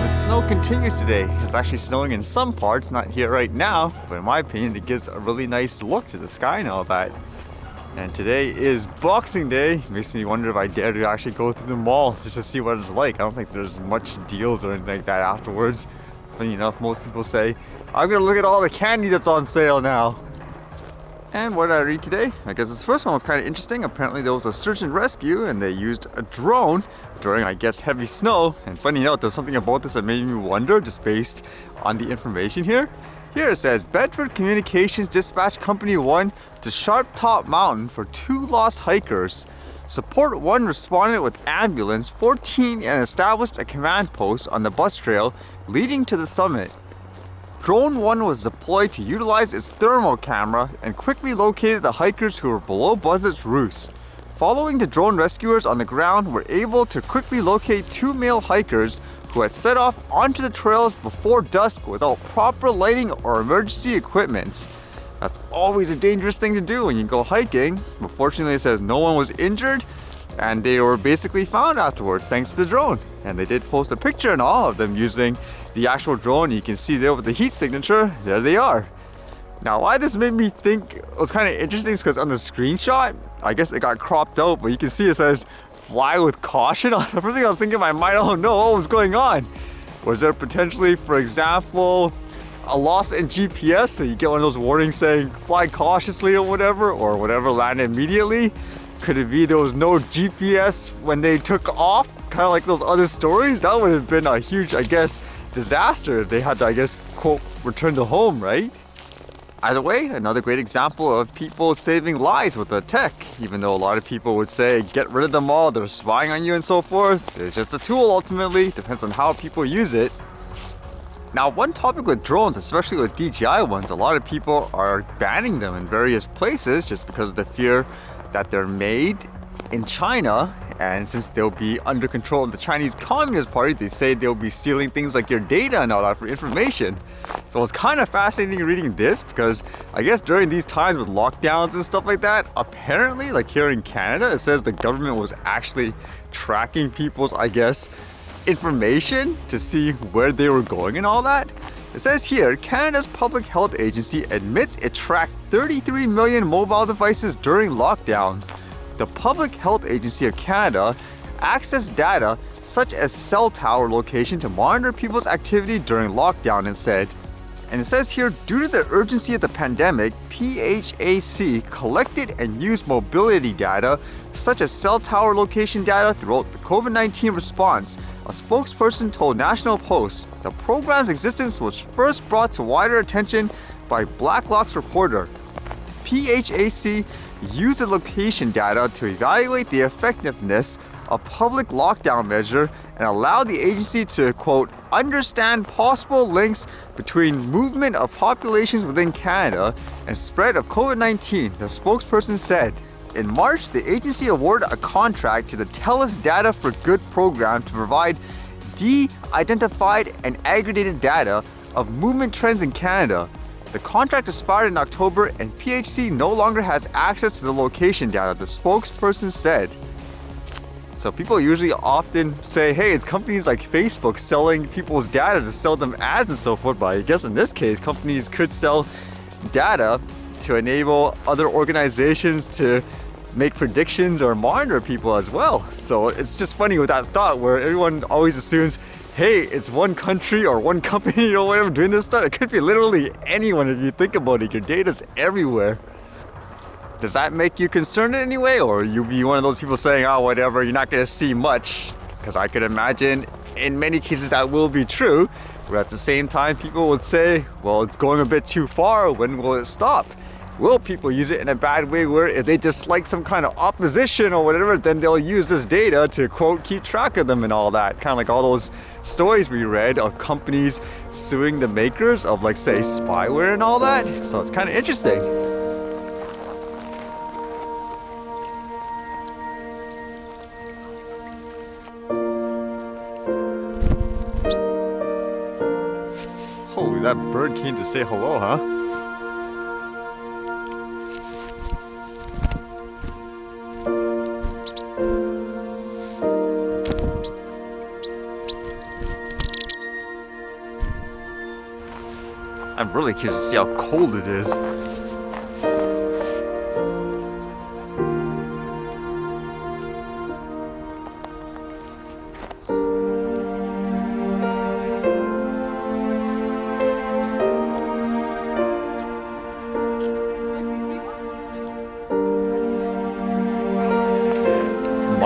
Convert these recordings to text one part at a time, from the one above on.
the snow continues today. It's actually snowing in some parts, not here right now, but in my opinion it gives a really nice look to the sky and all that. And today is Boxing Day. Makes me wonder if I dare to actually go to the mall just to see what it's like. I don't think there's much deals or anything like that afterwards. Funny enough, most people say, I'm gonna look at all the candy that's on sale now. And what did I read today? I guess this first one was kind of interesting. Apparently there was a search and rescue and they used a drone during, I guess, heavy snow. And funny enough, there's something about this that made me wonder just based on the information here. Here it says, Bedford Communications dispatched Company 1 to Sharp Top Mountain for 2 lost hikers. Support 1 responded with ambulance 14 and established a command post on the bus trail leading to the summit. Drone 1 was deployed to utilize its thermal camera and quickly located the hikers who were below Buzzard's roost. Following the drone, rescuers on the ground were able to quickly locate 2 male hikers who had set off onto the trails before dusk without proper lighting or emergency equipment. That's always a dangerous thing to do when you go hiking, but fortunately it says no one was injured and they were basically found afterwards thanks to the drone. And they did post a picture and all of them using the actual drone. You can see there with the heat signature, there they are. Now why this made me think it was kind of interesting is because on the screenshot, I guess it got cropped out, but you can see it says fly with caution. The first thing I was thinking in my mind, oh no, what was going on? Was there potentially, for example, a loss in GPS? So you get one of those warnings saying fly cautiously or whatever, land immediately? Could it be there was no GPS when they took off? Kind of like those other stories? That would have been a huge, I guess, disaster if they had to, I guess, quote, return to home, right? Either way, another great example of people saving lives with the tech. Even though a lot of people would say, get rid of them all, they're spying on you and so forth. It's just a tool ultimately, depends on how people use it. Now, one topic with drones, especially with DJI ones, a lot of people are banning them in various places just because of the fear that they're made in China, and since they'll be under control of the Chinese Communist Party, they say they'll be stealing things like your data and all that for information. So it's kind of fascinating reading this because I guess during these times with lockdowns and stuff like that, apparently, like here in Canada, it says the government was actually tracking people's, I guess, information to see where they were going and all that. It says here, Canada's Public Health Agency admits it tracked 33 million mobile devices during lockdown. The Public Health Agency of Canada accessed data such as cell tower location to monitor people's activity during lockdown and it says here, due to the urgency of the pandemic, PHAC collected and used mobility data such as cell tower location data throughout the COVID-19 response. A spokesperson told National Post the program's existence was first brought to wider attention by Blacklock's reporter. PHAC used the location data to evaluate the effectiveness of public lockdown measure and allowed the agency to, quote, understand possible links between movement of populations within Canada and spread of COVID-19, the spokesperson said. In March, the agency awarded a contract to the Telus Data for Good program to provide de-identified and aggregated data of movement trends in Canada. The contract expired in October and PHC no longer has access to the location data, the spokesperson said. So people usually often say, hey, it's companies like Facebook selling people's data to sell them ads and so forth, but I guess in this case, companies could sell data to enable other organizations to make predictions or monitor people as well. So it's just funny with that thought where everyone always assumes, hey, it's one country or one company or whatever doing this stuff. It could be literally anyone if you think about it. Your data's everywhere. Does that make you concerned in any way, or you be one of those people saying, oh, whatever, you're not going to see much? Because I could imagine in many cases that will be true, but at the same time people would say, well, it's going a bit too far, when will it stop? Will people use it in a bad way where if they dislike some kind of opposition or whatever, then they'll use this data to, quote, keep track of them and all that? Kind of like all those stories we read of companies suing the makers of, like, say, spyware and all that. So it's kind of interesting. Holy, that bird came to say hello, huh? I'm really curious to see how cold it is.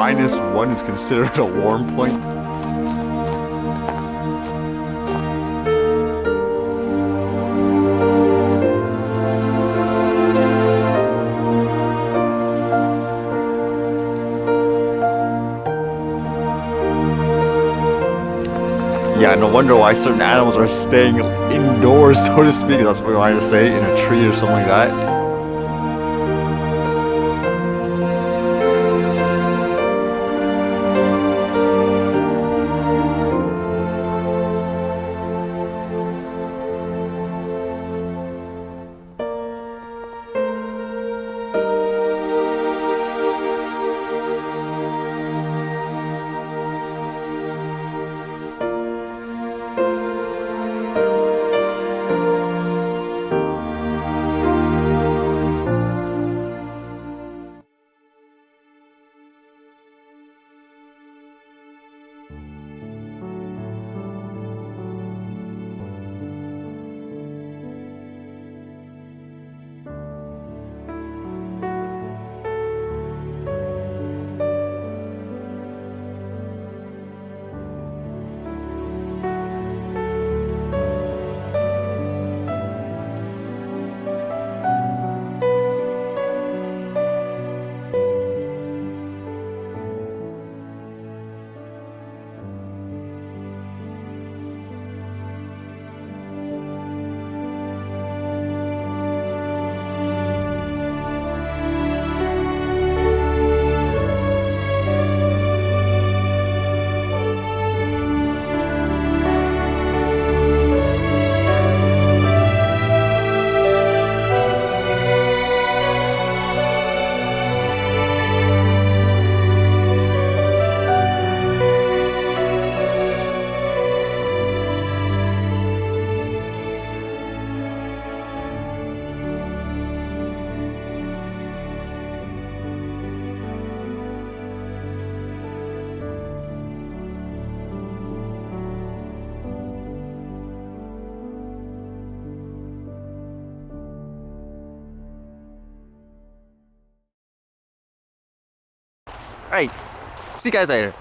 -1 is considered a warm point. Yeah, no wonder why certain animals are staying indoors, so to speak. That's what we wanted to say, in a tree or something like that. Alright, see you guys later.